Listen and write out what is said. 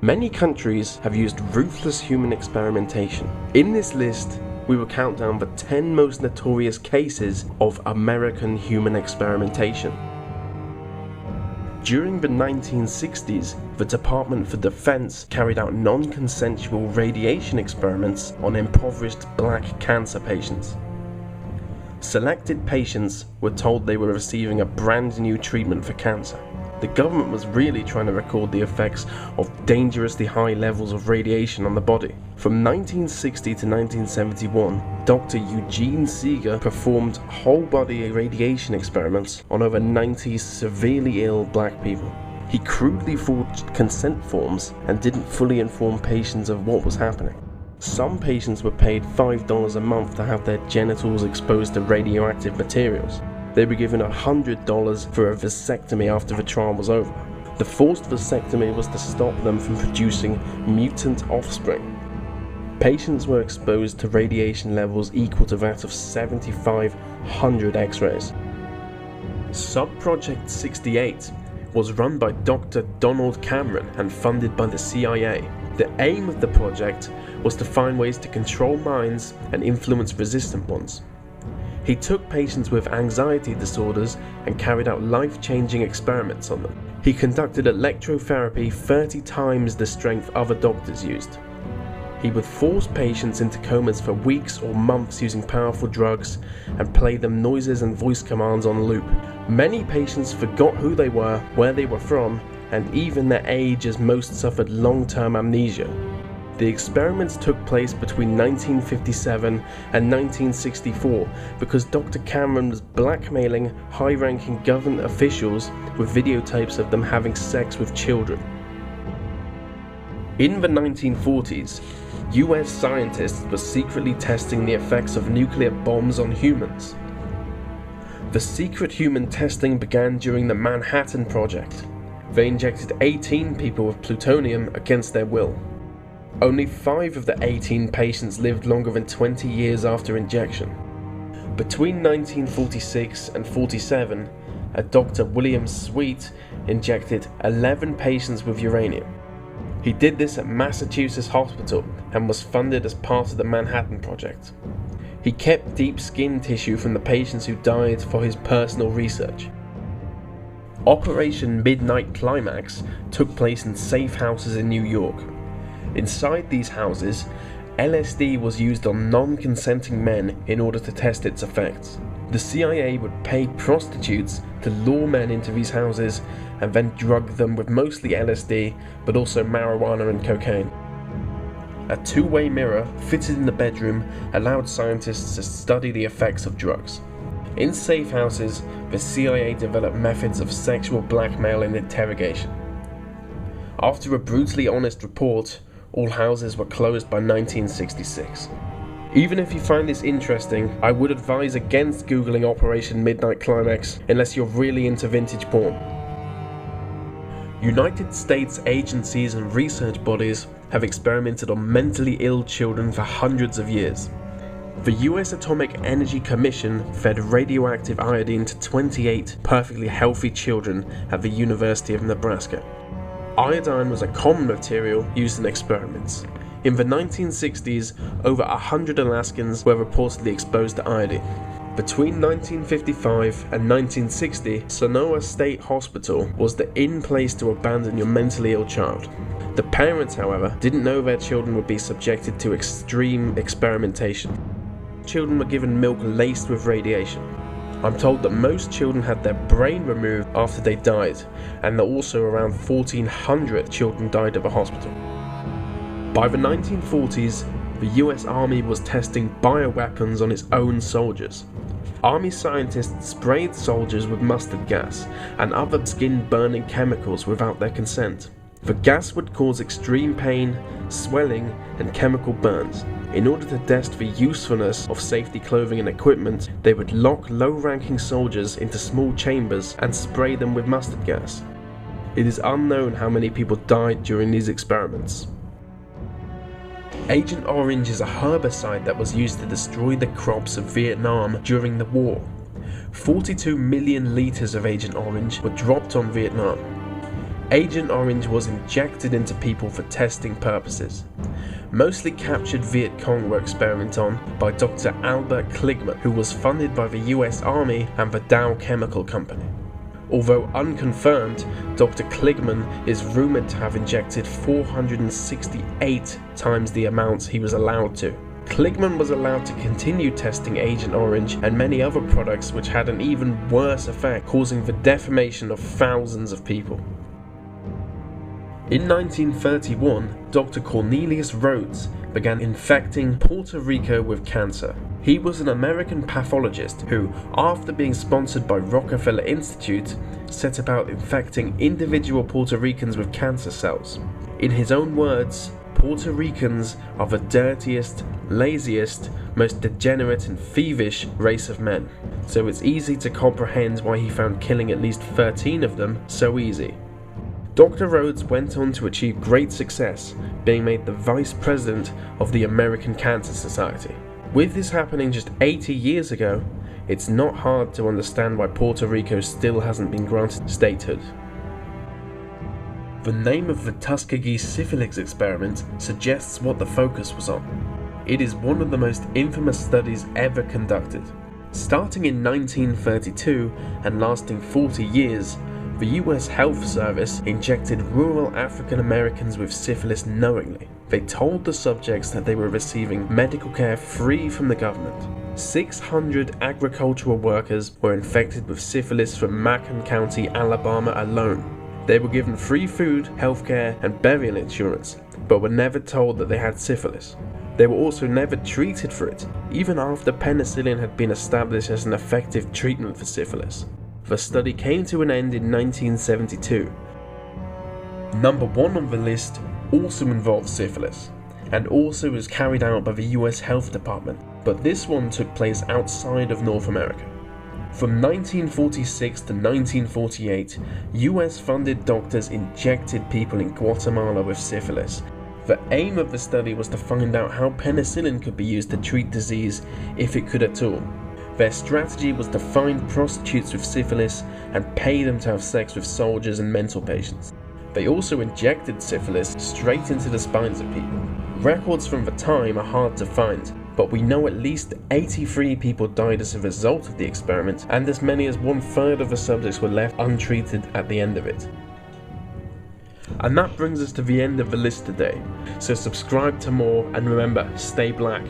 Many countries have used ruthless human experimentation. In this list, we will count down the 10 most notorious cases of American human experimentation. During the 1960s, the Department for Defense carried out non-consensual radiation experiments on impoverished black cancer patients. Selected patients were told they were receiving a brand new treatment for cancer. The government was really trying to record the effects of dangerously high levels of radiation on the body. From 1960 to 1971, Dr. Eugene Seeger performed whole-body radiation experiments on over 90 severely ill black people. He crudely forged consent forms and didn't fully inform patients of what was happening. Some patients were paid $5 a month to have their genitals exposed to radioactive materials. They were given $100 for a vasectomy after the trial was over. The forced vasectomy was to stop them from producing mutant offspring. Patients were exposed to radiation levels equal to that of 7,500 X-rays. Sub-Project 68 was run by Dr. Donald Cameron and funded by the CIA. The aim of the project was to find ways to control minds and influence resistant ones. He took patients with anxiety disorders and carried out life-changing experiments on them. He conducted electrotherapy 30 times the strength other doctors used. He would force patients into comas for weeks or months using powerful drugs and play them noises and voice commands on loop. Many patients forgot who they were, where they were from, and even their age, as most suffered long-term amnesia. The experiments took place between 1957 and 1964 because Dr. Cameron was blackmailing high-ranking government officials with videotapes of them having sex with children. In the 1940s, US scientists were secretly testing the effects of nuclear bombs on humans. The secret human testing began during the Manhattan Project. They injected 18 people with plutonium against their will. Only 5 of the 18 patients lived longer than 20 years after injection. Between 1946 and 47, a Dr. William Sweet injected 11 patients with uranium. He did this at Massachusetts Hospital and was funded as part of the Manhattan Project. He kept deep skin tissue from the patients who died for his personal research. Operation Midnight Climax took place in safe houses in New York. Inside these houses, LSD was used on non-consenting men in order to test its effects. The CIA would pay prostitutes to lure men into these houses and then drug them with mostly LSD, but also marijuana and cocaine. A two-way mirror fitted in the bedroom allowed scientists to study the effects of drugs. In safe houses, the CIA developed methods of sexual blackmail and interrogation. After a brutally honest report, all houses were closed by 1966. Even if you find this interesting, I would advise against googling Operation Midnight Climax unless you're really into vintage porn. United States agencies and research bodies have experimented on mentally ill children for hundreds of years. The US Atomic Energy Commission fed radioactive iodine to 28 perfectly healthy children at the University of Nebraska. Iodine was a common material used in experiments. In the 1960s, over 100 Alaskans were reportedly exposed to iodine. Between 1955 and 1960, Sonoa State Hospital was the in-place to abandon your mentally ill child. The parents, however, didn't know their children would be subjected to extreme experimentation. Children were given milk laced with radiation. I'm told that most children had their brain removed after they died, and that also around 1,400 children died at the hospital. By the 1940s, the US Army was testing bioweapons on its own soldiers. Army scientists sprayed soldiers with mustard gas and other skin-burning chemicals without their consent. The gas would cause extreme pain, swelling, and chemical burns. In order to test the usefulness of safety clothing and equipment, they would lock low-ranking soldiers into small chambers and spray them with mustard gas. It is unknown how many people died during these experiments. Agent Orange is a herbicide that was used to destroy the crops of Vietnam during the war. 42 million liters of Agent Orange were dropped on Vietnam. Agent Orange was injected into people for testing purposes. Mostly captured Viet Cong were experimented on by Dr. Albert Kligman, who was funded by the US Army and the Dow Chemical Company. Although unconfirmed, Dr. Kligman is rumored to have injected 468 times the amounts he was allowed to. Kligman was allowed to continue testing Agent Orange and many other products which had an even worse effect, causing the defamation of thousands of people. In 1931, Dr. Cornelius Rhodes began infecting Puerto Rico with cancer. He was an American pathologist who, after being sponsored by Rockefeller Institute, set about infecting individual Puerto Ricans with cancer cells. In his own words, Puerto Ricans are the dirtiest, laziest, most degenerate and thievish race of men, so it's easy to comprehend why he found killing at least 13 of them so easy. Dr. Rhodes went on to achieve great success, being made the Vice President of the American Cancer Society. With this happening just 80 years ago, it's not hard to understand why Puerto Rico still hasn't been granted statehood. The name of the Tuskegee Syphilis experiment suggests what the focus was on. It is one of the most infamous studies ever conducted. Starting in 1932 and lasting 40 years, the US Health Service injected rural African Americans with syphilis knowingly. They told the subjects that they were receiving medical care free from the government. 600 agricultural workers were infected with syphilis from Macon County, Alabama alone. They were given free food, healthcare, and burial insurance, but were never told that they had syphilis. They were also never treated for it, even after penicillin had been established as an effective treatment for syphilis. The study came to an end in 1972. Number 1 on the list also involves syphilis, and also was carried out by the US Health Department, but this one took place outside of North America. From 1946 to 1948, US-funded doctors injected people in Guatemala with syphilis. The aim of the study was to find out how penicillin could be used to treat disease, if it could at all. Their strategy was to find prostitutes with syphilis and pay them to have sex with soldiers and mental patients. They also injected syphilis straight into the spines of people. Records from the time are hard to find, but we know at least 83 people died as a result of the experiment, and as many as 1/3 of the subjects were left untreated at the end of it. And that brings us to the end of the list today, so subscribe to more and remember, stay black.